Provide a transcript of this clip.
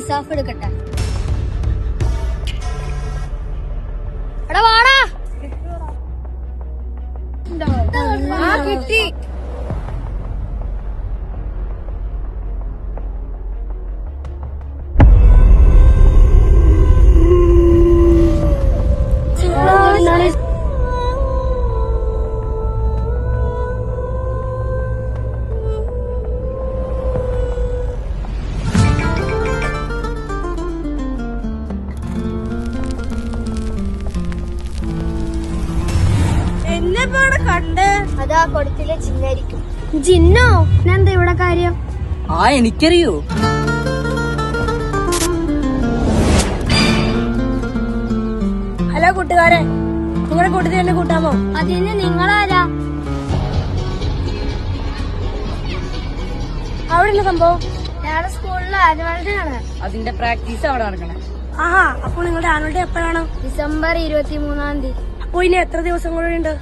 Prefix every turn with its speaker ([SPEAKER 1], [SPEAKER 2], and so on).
[SPEAKER 1] ഇസാഫ് എടുക്കട്ടെ. എടാ വാടാ. കിട്ടി.
[SPEAKER 2] കണ്ട്
[SPEAKER 1] അതാ കൊടുത്തില്ല ചിന്നായിരിക്കും. ജിന്നോ? എന്താ ഇവിടെ കാര്യം?
[SPEAKER 2] എനിക്കറിയോ. ഹലോ കൂട്ടുകാരെ, നിങ്ങളുടെ കൂട്ടത്തിൽ എന്നെ കൂട്ടാമോ?
[SPEAKER 1] അതിന് നിങ്ങളാരാ?
[SPEAKER 2] അവിടെ സംഭവം
[SPEAKER 1] ഞങ്ങളുടെ സ്കൂളിലെ ആനുവൽ ഡേ ആണ്.
[SPEAKER 2] അതിന്റെ പ്രാക്ടീസ് അവിടെ നടക്കണേ. ആഹാ, അപ്പോൾ നിങ്ങളുടെ ആനുവൽ ഡേ എപ്പോഴാണ്?
[SPEAKER 1] ഡിസംബർ 23-ാം തീയതി.
[SPEAKER 2] അപ്പൊ ഇനി എത്ര ദിവസം കൂടെ ഉണ്ട്?